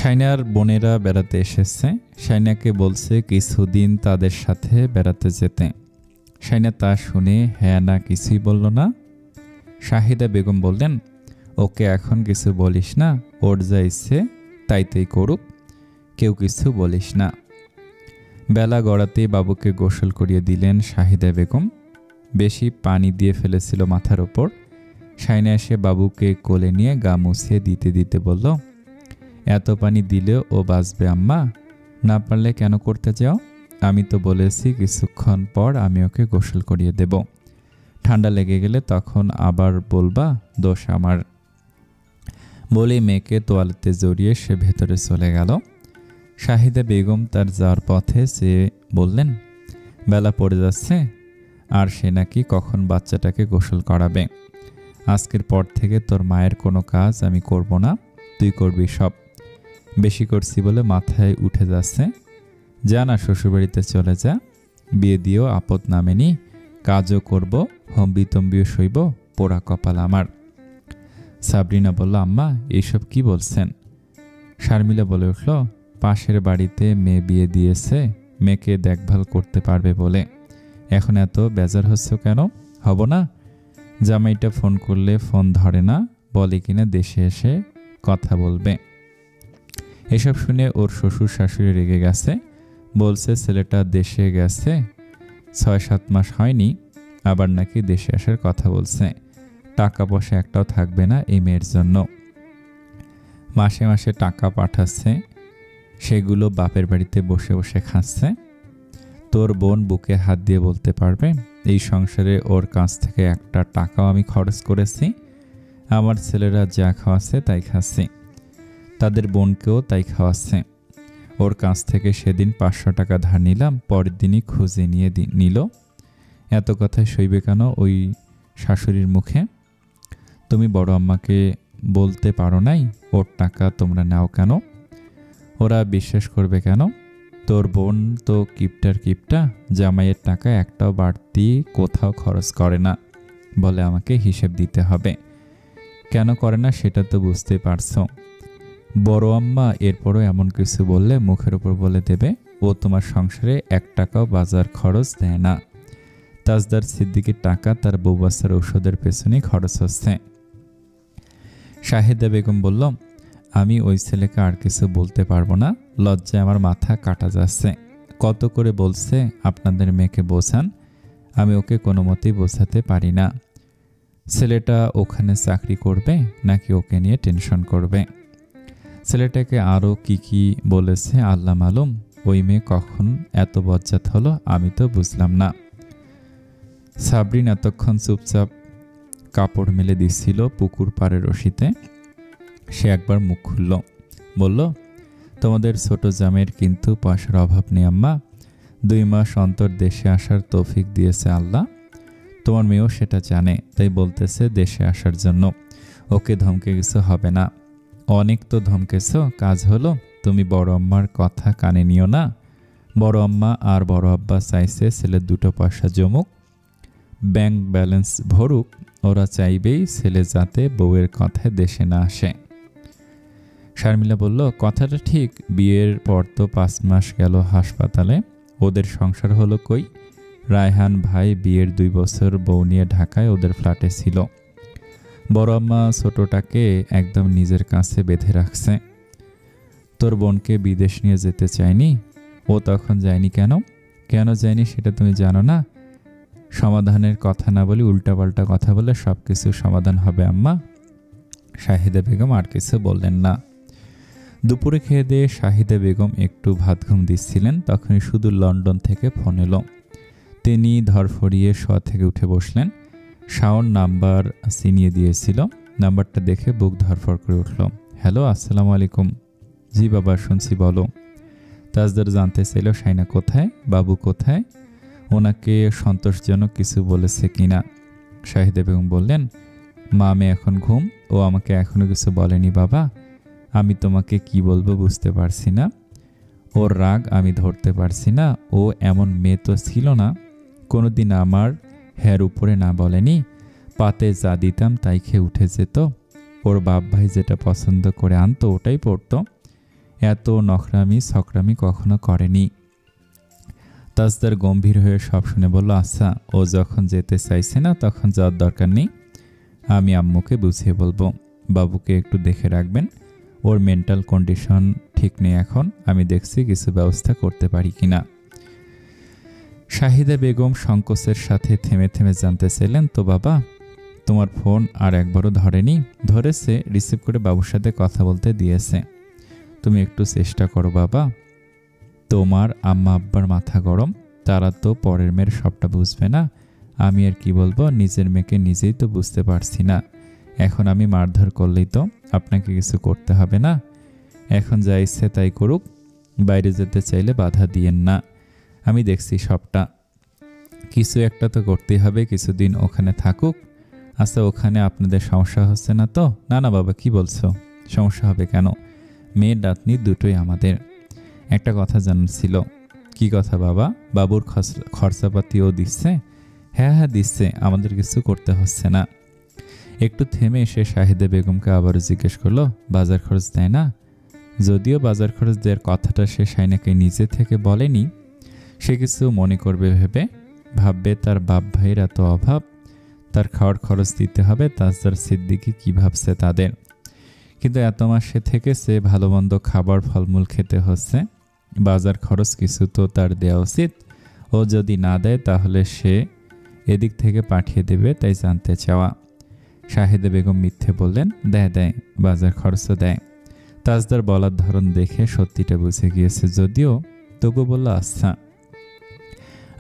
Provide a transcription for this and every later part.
Shiner বোনেরা বেড়াতে এসেছে। শাইনাকে বলছে কিছুদিন তাদের সাথে বেড়াতে যেতে। শাইনা তা শুনে হ্যাঁ না কিছুই বলল না। শাহিদা বেগম বললেন, ওকে এখন কিছু বলিস না, ওর যা ইচ্ছে তাইতেই করুক, কেউ কিছু বলিস না। বেলা গড়াতেই বাবুকে গোসল করিয়ে দিলেন শাহিদা বেগম। বেশি পানি দিয়ে ফেলেছিল মাথার ওপর। শাইনা এসে বাবুকে কোলে নিয়ে গা মুছিয়ে দিতে দিতে বলল, এত পানি দিলেও ও বাঁচবে আম্মা? না পারলে কেন করতে যাও? আমি তো বলেছি কিছুক্ষণ পর আমি ওকে গোসল করিয়ে দেব। ঠান্ডা লেগে গেলে তখন আবার বলবা দোষ আমার। বলে মেয়েকে তোয়ালেতে জড়িয়ে সে ভেতরে চলে গেল। শাহিদা বেগম তার যাওয়ার পথে সে বললেন, বেলা পড়ে যাচ্ছে, আর সে নাকি কখন বাচ্চাটাকে গোসল করাবে। আজকের পর থেকে তোর মায়ের কোনো কাজ আমি করব না, তুই করবি সব। বেশি করছি বলে মাথায় উঠে যাচ্ছে। যা না শ্বশুরবাড়িতে চলে যা, বিয়ে দিয়েও আপদ নামেনি, কাজও করব, হম্বি তম্বিও সইব, পোড়া কপাল আমার। সাবরিনা বলল, আম্মা এইসব কি বলছেন? শারমিলা বলে উঠল, পাশের বাড়িতে মেয়ে বিয়ে দিয়েছে, মেয়েকে দেখভাল করতে পারবে বলে। এখন এত বেজার হচ্ছে কেন? হব না? জামাইটা ফোন করলে ফোন ধরে না, বলে কিনা দেশে এসে কথা বলবে। এসব শুনে ওর শ্বশুর শাশুড়ি রেগে গেছে। বলছে ছেলেটা দেশে গেছে ৬-৭ মাস হয়নি, আবার নাকি দেশে আসার কথা বলছে। টাকা পয়সা একটাও থাকবে না এই মেয়ের জন্য। মাসে মাসে টাকা পাঠাচ্ছে, সেগুলো বাপের বাড়িতে বসে বসে খাচ্ছে। তোর বোন বুকে হাত দিয়ে বলতে পারবে এই সংসারে ওর কাছ থেকে একটা টাকাও আমি খরচ করেছি। আমার ছেলেরা যা খাওয়াচ্ছে তাই খাচ্ছে, তাদের বোনকেও তাই খাওয়াচ্ছে। ওর কাছ থেকে সেদিন 500 টাকা ধার নিলাম, পরের দিনই খুঁজে নিয়ে নিল। এত কথায় সইবে কেন ওই শাশুড়ির মুখে? তুমি বড় আম্মাকে বলতে পারো নাই ওর টাকা তোমরা নাও কেন? ওরা বিশ্বাস করবে কেন? তোর বোন তো কিপটা, জামাইয়ের টাকা একটাও বাড়তি কোথাও খরচ করে না, বলে আমাকে হিসেব দিতে হবে। কেন করে না সেটা তো বুঝতে পারছো। বড় আম্মা এরপরও এমন কিছু বললে মুখের উপর বলে দেবে ও তোমার সংসারে 1 টাকাও বাজার খরচ দেয় না। তাজদার সিদ্দিকের টাকা তার বউ বাচ্চার ঔষধের পেছনেই খরচ হচ্ছে। শাহিদা বেগম বলল, আমি ওই ছেলেকে আর কিছু বলতে পারবো না, লজ্জায় আমার মাথা কাটা যাচ্ছে। কত করে বলছে আপনাদের মেয়েকে বোঝান, আমি ওকে কোনো মতেই বোঝাতে পারি না। ছেলেটা ওখানে চাকরি করবে নাকি ওকে নিয়ে টেনশন করবে? ছেলেটাকে আরও কি বলেছে আল্লাহ মালুম। ওই মেয়ে কখন এত বজ্জাত হলো আমি তো বুঝলাম না। সাবরিন এতক্ষণ চুপচাপ কাপড় মেলে দিচ্ছিল পুকুর পাড়ের রশিতে। সে একবার মুখ খুলল, বলল, তোমাদের ছোট জামের কিন্তু পয়সার অভাব নেই আম্মা। 2 মাস অন্তর দেশে আসার তৌফিক দিয়েছে আল্লাহ। তোমার মেয়েও সেটা জানে, তাই বলতেছে দেশে আসার জন্য। ওকে ধমকে কিছু হবে না। অনেক তো ধমকেছ, কাজ হলো। তুমি বড় আম্মার কথা কানে নিও না। বড় আম্মা আর বড় আব্বা চাইছে ছেলের 2 পয়সা জমুক, ব্যাংক ব্যালেন্স ভরুক। ওরা চাইবেই ছেলে যাতে বউয়ের কথায় দেশে না আসে। শারমিলা বলল, কথাটা ঠিক, বিয়ের পর তো 5 মাস গেল হাসপাতালে, ওদের সংসার হলো কই? রায়হান ভাই বিয়ের 2 বছর বউ নিয়ে ঢাকায় ওদের ফ্ল্যাটে ছিল। বড় আম্মা ছোটটাকে একদম নিজের কাছে বেঁধে রাখছে। তোর বোনকে বিদেশ নিয়ে যেতে চায়নি, ও তখন যায়নি কেন? কেন যায়নি সেটা তুমি জানো না? সমাধানের কথা না বলে উল্টাপাল্টা কথা বলে সব কিছু সমাধান হবে আম্মা। শাহিদা বেগম আর কিছু বললেন না। দুপুরে খেয়ে দিয়ে শাহিদা বেগম একটু ভাত ঘুম দিচ্ছিলেন, তখনই শুধু লন্ডন থেকে ফোন এলো। তিনি ধরফড়িয়ে শোয়া থেকে উঠে বসলেন। শাওন নাম্বার চিনিয়ে দিয়েছিল। নাম্বারটা দেখে বুক ধরফড় করে উঠল। হ্যালো, আসসালামু আলাইকুম। জি বাবা, শুনছি, বলো। তাজদার জানতে চাইল শাইনা কোথায়, বাবু কোথায়, ওনাকে সন্তোষজনক কিছু বলেছে কিনা। শাহিদা বেগম বললেন, মা মেয়ে এখন ঘুম, ও আমাকে এখনো কিছু বলেনি বাবা। আমি তোমাকে কি বলবো বুঝতে পারছি না। ওর রাগ আমি ধরতে পারছি না। ও এমন মেয়ে তো ছিল না, কোনোদিন আমার হ্যার উপরে না বলেনি। পাতে যা দিতাম তাই খেয়ে উঠে যেত। ওর বাপ ভাই যেটা পছন্দ করে আনতো ওটাই পড়তো। এত নখরামি ছকরামি কখনো করেনি। তাজদার গম্ভীর হয়ে সব শুনে বলল, আচ্ছা, ও যখন যেতে চাইছে না তখন যাওয়ার দরকার নেই, আমি আম্মুকে বুঝিয়ে বলবো। বাবুকে একটু দেখে রাখবেন, ওর মেন্টাল কন্ডিশন ঠিক নেই এখন, আমি দেখছি কিছু ব্যবস্থা করতে পারি কিনা। শাহিদা বেগম সংকোচের সাথে থেমে থেমে জানতে চাইলেন, তো বাবা, তোমার ফোন আর একবারও ধরেনি? ধরেছে, রিসিভ করে বাবুর সাথে কথা বলতে দিয়েছে। তুমি একটু চেষ্টা করো বাবা। তোমার আম্মা আব্বার মাথা গরম, তারা তো পরের মেয়ের সবটা বুঝবে না। আমি আর কি বলবো, নিজের মেয়েকে নিজেই তো বুঝতে পারছি না। এখন আমি মারধর করলেই তো আপনাকে কিছু করতে হবে না। এখন যা ইচ্ছে তাই করুক, বাইরে যেতে চাইলে বাধা দিয়েন না, আমি দেখছি সবটা। কিছু একটা তো করতেই হবে, কিছুদিন ওখানে থাকুক। আচ্ছা, ওখানে আপনাদের সমস্যা হচ্ছে না তো? না না বাবা, কি বলছো, সমস্যা হবে কেন? মেয়ের নাতনি দুটোই আমাদের। একটা কথা জানার ছিল। কি কথা বাবা? বাবুর খরচাপাতিও দিচ্ছে? হ্যাঁ হ্যাঁ দিচ্ছে, আমাদের কিছু করতে হচ্ছে না। একটু থেমে এসে শাহিদা বেগমকে আবারও জিজ্ঞেস করলো, বাজার খরচ দেয় না? যদিও বাজার খরচ দেওয়ার কথাটা সে শাইনাকে নিজে থেকে বলেনি, সে কিছু মনে করবে ভেবে ভাববে তার বাপ ভাইয়ের এত অভাব, তার খাওয়ার খরচ দিতে হবে, তাজদার সিদ্দিকি কি ভাবছে তাদের। কিন্তু এত মাসে থেকে সে ভালো মন্দ খাবার ফলমূল খেতে হচ্ছে, বাজার খরচ কিছু তো তার দেওয়া উচিত। ও যদি না দেয় তাহলে সে এদিক থেকে পাঠিয়ে দেবে, তাই জানতে চাওয়া। শাহিদা বেগম মিথ্যে বললেন, দেয় দেয়, বাজার খরচও দেয়। তাজদার বলার ধরন দেখে সত্যিটা বুঝে গিয়েছে যদিও, তবু বলল আচ্ছা।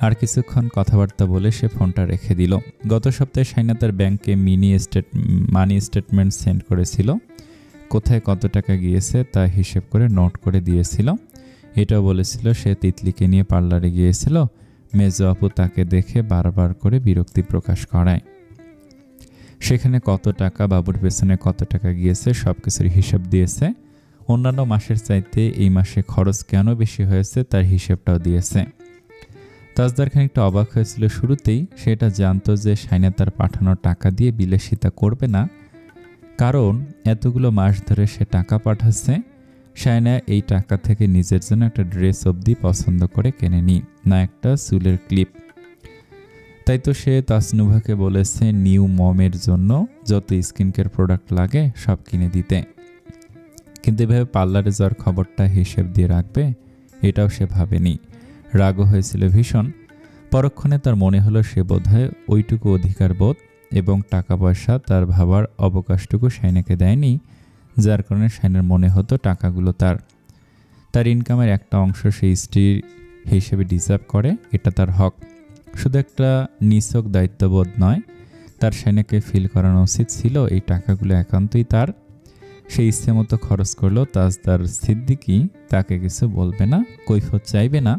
আর কিছুক্ষণ কথাবার্তা বলে সে ফোনটা রেখে দিল। গত সপ্তাহে শাইনা তার ব্যাংকে মানি স্টেটমেন্ট সেন্ড করেছিল, কোথায় কত টাকা গিয়েছে তা হিসেব করে নোট করে দিয়েছিল। এটাও বলেছিল সে তিতলিকে নিয়ে পার্লারে গিয়েছিল, মেজো আপু তাকে দেখে বারবার করে বিরক্তি প্রকাশ করায়। সেখানে কত টাকা, বাবুর পেছনে কত টাকা গিয়েছে সবকিছুর হিসাব দিয়েছে। অন্যান্য মাসের চাইতে এই মাসে খরচ কেন বেশি হয়েছে তার হিসেবটাও দিয়েছে। তাজদার খানিকটা অবাক হয়েছিল শুরুতেই, সেটা জানতো যে শাইনা তার পাঠানো টাকা দিয়ে বিলাসিতা করবে না, কারণ এতগুলো মাস ধরে সে টাকা পাঠাচ্ছে। শাইনা এই টাকা থেকে নিজের জন্য একটা ড্রেস অবধি পছন্দ করে কেনেনি, না একটা চুলের ক্লিপ। তাই তো সে তাসনুভাকে বলেছে নিউ মমের জন্য যত স্কিন কেয়ার প্রোডাক্ট লাগে সব কিনে দিতে। কিন্তু এভাবে পার্লারে যাওয়ার খবরটা হিসেব দিয়ে রাখবে, এটাও সে ভাবেনি। রাগও হয়েছিল ভীষণ। পরক্ষণে তার মনে হলো সে বোধহয় ওইটুকু অধিকার বোধ এবং টাকা পয়সা তার ভাবার অবকাশটুকু শাইনাকে দেয়নি, যার কারণে শাইনার মনে হতো টাকাগুলো তার ইনকামের একটা অংশ সেই স্ত্রীর হিসেবে ডিজার্ভ করে, এটা তার হক। শুধু একটা নিছক দায়িত্ববোধ নয়, তার শাইনাকে ফিল করানো উচিত ছিল এই টাকাগুলো একান্তই তার। সে ইচ্ছে মতো খরচ করলো, তাজদার সিদ্দিকি তাকে কিছু বলবে না, কৈফিয়ত চাইবে না।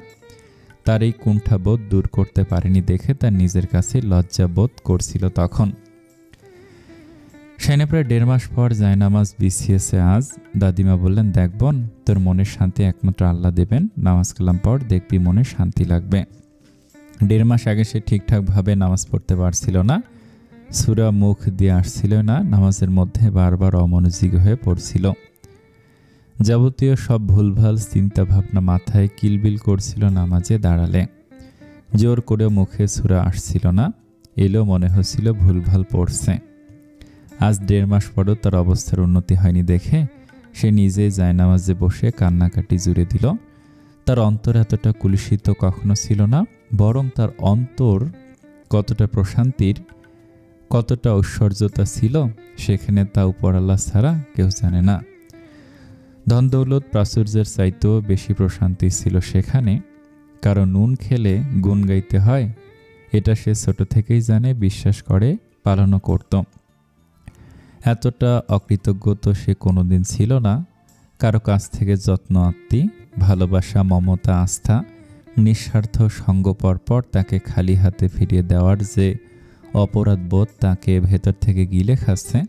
তার এই কুণ্ঠাবোধ দূর করতে পারেনি দেখে তার নিজের কাছে লজ্জাবোধ করছিল তখন। শাইনা প্রায় 1.5 মাস পর জায়নামাজ বিছিয়েছে আজ। দাদিমা বললেন, দেখ বোন, তোর মনের শান্তি একমাত্র আল্লাহ দেবেন, নামাজ কালাম পর দেখবি মনে শান্তি লাগবে। 1.5 মাস আগে সে ঠিকঠাকভাবে নামাজ পড়তে পারছিল না, সূরা মুখ দিয়ে আসছিল না, নামাজের মধ্যে বারবার অমনোযোগী হয়ে পড়ছিল। যাবতীয় সব ভুলভাল চিন্তা ভাবনা মাথায় কিলবিল করছিল নামাজে দাঁড়ালে। জোর করে মুখে সূরা আসছিল না, এলেও মনে হচ্ছিল ভুলভাল পড়ছে। আজ 1.5 মাস পরও তার অবস্থার উন্নতি হয়নি দেখে সে নিজেই জায়নামাজে বসে কান্নাকাটি জুড়ে দিল। তার অন্তর এতটা কুলুষিত কখনো ছিল না, বরং তার অন্তর কতটা প্রশান্তির, কতটা ঐশ্বর্যতা ছিল সেখানে তা উপর আল্লাহ ছাড়া কেউ জানে না। ধন দৌলত প্রাচুর্যের চাইতেও বেশি প্রশান্তি ছিল সেখানে, কারণ নুন খেলে গুণ গাইতে হয়, এটা সে ছোট থেকেই জানে, বিশ্বাস করে, পালনও করত। এতটা অকৃতজ্ঞ তো সে কোনোদিন ছিল না। কারো কাছ থেকে যত্ন আত্মি, ভালোবাসা, মমতা, আস্থা, নিঃস্বার্থ সঙ্গ পরপর তাকে খালি হাতে ফিরিয়ে দেওয়ার যে অপরাধবোধ তাকে ভেতর থেকে গিলে খাচ্ছে,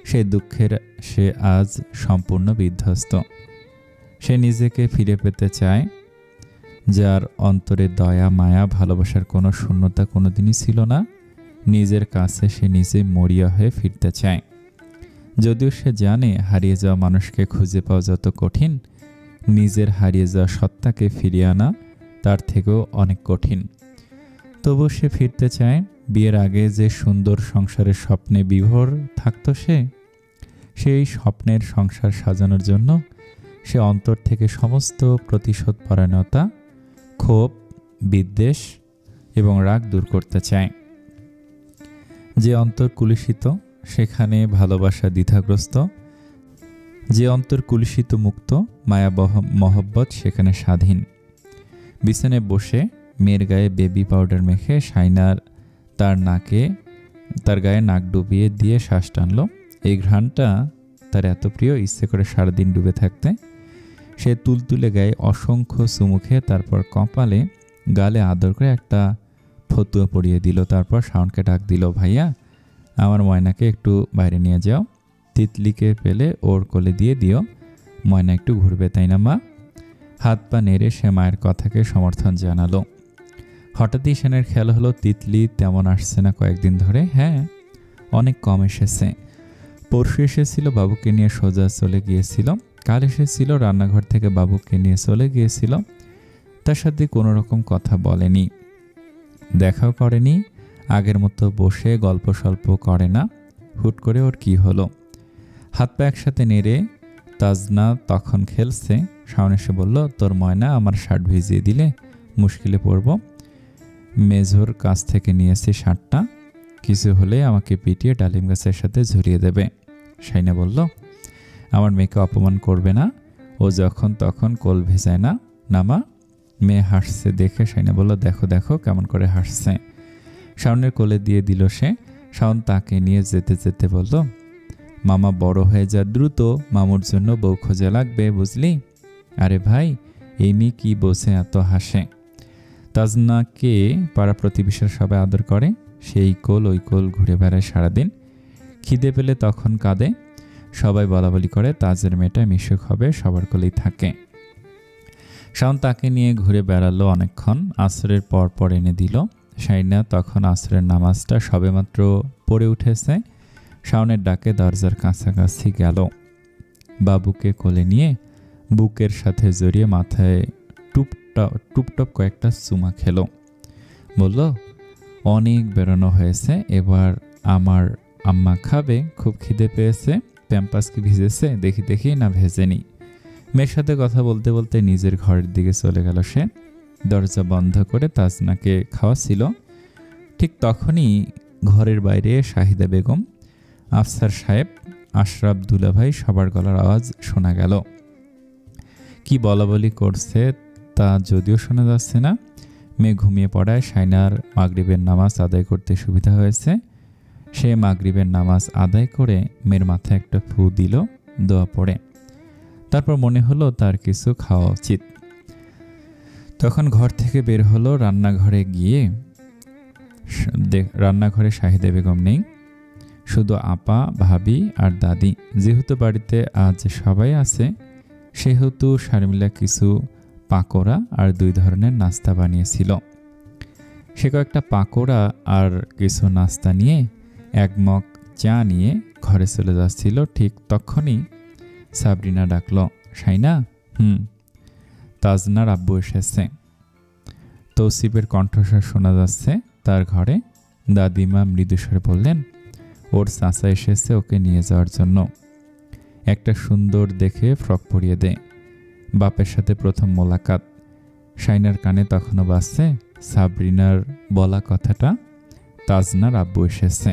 সেই দুঃখের সে আজ সম্পূর্ণ বিধ্বস্ত। সে নিজেকে ফিরে পেতে চায়, যার অন্তরে দয়া, মায়া, ভালোবাসার কোনো শূন্যতা কোনোদিনই ছিল না। নিজের কাছে সে নিজে মরিয়া হয়ে ফিরতে চায়। যদিও সে জানে হারিয়ে যাওয়া মানুষকে খুঁজে পাওয়া যত কঠিন, নিজের হারিয়ে যাওয়া সত্তাকে ফিরিয়ে আনা তার থেকেও অনেক কঠিন। তবু সে ফিরতে চায়। বিয়ের আগে যে সুন্দর সংসারের স্বপ্নে বিভোর থাকত সেই স্বপ্নের সংসার সাজানোর জন্য সে অন্তর থেকে সমস্ত প্রতিশোধপরায়ণতা, ক্ষোভ, বিদ্বেষ এবং রাগ দূর করতে চায়। যে অন্তর কুলুষিত সেখানে ভালোবাসা দ্বিধাগ্রস্ত, যে অন্তর কুলুষিত মুক্ত মায়া মহব্বত সেখানে স্বাধীন। বিছানায় বসে মেয়ের গায়ে বেবি পাউডার মেখে শাইনার তার গায়ে নাক ডুবিয়ে দিয়ে শ্বাস টানল। এই ঘ্রাণটা তার এত প্রিয়, ইচ্ছে করে সারাদিন ডুবে থাকতে। সে তুলতুলে গায়ে অসংখ্য চুমুখে, তারপর কপালে গালে আদর করে একটা ফতুয়া পরিয়ে দিল। তারপর শাওনকে ডাক দিল, ভাইয়া আমার ময়নাকে একটু বাইরে নিয়ে যাও, তিতলিকে পেলে ওর কোলে দিয়ে দিও, ময়না একটু ঘুরবে তাই না মা? হাত পা নেড়ে সে মায়ের কথাকে সমর্থন জানালো। হঠাৎই সেনের খেয়াল হলো তিতলি তেমন আসছে না কয়েকদিন ধরে। হ্যাঁ, অনেক কম এসেছে। পরশু এসেছিল, বাবুকে নিয়ে সোজা চলে গিয়েছিল। কাল এসেছিল, রান্নাঘর থেকে বাবুকে নিয়ে চলে গিয়েছিল। তার সাথে কোনো রকম কথা বলেনি, দেখাও করেনি, আগের মতো বসে গল্প সল্প করে না। হুট করে ওর কি হলো? হাত পা একসাথে নেড়ে তাজনা তখন খেলছে। শাওন এসে বলল, তোর ময়না আমার শার্ট ভিজিয়ে দিলে মুশকিলে পড়ব। মেজোর কাছ থেকে নিয়েছি শার্টটা, কিছু হলে আমাকে পিটিয়ে ডালিম গাছের সাথে ঝুলিয়ে দেবে। শাইনা বলল, আমার মেয়েকে অপমান করবে না, ও যখন তখন কোল ভেজায় না না মা? মেয়ে হাসছে দেখে শাইনা বলল, দেখো দেখো কেমন করে হাসছে। শাওনের কোলে দিয়ে দিল সে। শাওন তাকে নিয়ে যেতে যেতে বলল, মামা বড় হয়ে যা দ্রুত, মামুর জন্য বউ খোঁজা লাগবে বুঝলি? আরে ভাই, এই মেয়ে কি বোঝে এত হাসে? তাজনাকে পাড়া প্রতিবেশীরা সবাই আদর করে, সেই কোল ওই কোল ঘুরে বেড়ায় সারাদিন। খিদে পেলে তখন কাঁদে। সবাই বলাবলি করে তাজের মেয়েটা মিশুক হবে, সবার কোলেই থাকে। শাওন তাকে নিয়ে ঘুরে বেড়ালো অনেকক্ষণ। আসরের পর পর এনে দিল। শাইনা তখন আসরের নামাজটা সবেমাত্র পড়ে উঠেছে। শাওনের ডাকে দরজার কাছাকাছি গেল। বাবুকে কোলে নিয়ে বুকের সাথে জড়িয়ে মাথায় টুপটপ কয়েকটা চুমা খেলো। বলল, অনেক বেরোনো হয়েছে, এবার আমার আম্মা খাবে, খুব খিদে পেয়েছে। প্যাম্পাস কি ভিজেছে দেখি দেখি না ভেজেনি। মেয়ের সাথে কথা বলতে বলতে নিজের ঘরের দিকে চলে গেল সে। দরজা বন্ধ করে তাজনাকে খাওয়াচ্ছিল। ঠিক তখনই ঘরের বাইরে শাহিদা বেগম, আফসার সাহেব, আশরাফ দুলাভাই সবার গলার আওয়াজ শোনা গেল। কি বলাবলি করছে তা যদিও শোনা যাচ্ছে না। মেয়ে ঘুমিয়ে পড়ায় শাইনার মাগরিবের নামাজ আদায় করতে সুবিধা হয়েছে। সে মাগরিবের নামাজ আদায় করে মেয়ের মাথায় একটা ফু দিল, দোয়া পড়ে। তারপর মনে হলো তার কিছু খাওয়া উচিত। তখন ঘর থেকে বের হলো। রান্নাঘরে শাহিদা বেগম নেই, শুধু আপা, ভাবি আর দাদি। যেহেতু বাড়িতে আজ সবাই আছে সেহেতু শারমিলা কিছু পাকোড়া আর 2 ধরনের নাস্তা বানিয়েছিল। সে কয়েকটা পাকোড়া আর কিছু নাস্তা নিয়ে 1 মগ চা নিয়ে ঘরে চলে যাচ্ছিল। ঠিক তখনই সাবরিনা ডাকল, শাইনা। তাজনার আব্বু এসেছে। তৌসিফের কণ্ঠস্বর শোনা যাচ্ছে তার ঘরে। দাদিমা মৃদুস্বরে বললেন, ওর চাচা এসেছে ওকে নিয়ে যাওয়ার জন্য। একটা সুন্দর দেখে ফ্রক পরিয়ে দে। বাপের সাথে প্রথম মোলাকাত। শাইনার কানে তখনও বাজছে সাবরিনার বলা কথাটা, তাজনার আব্বু এসেছে।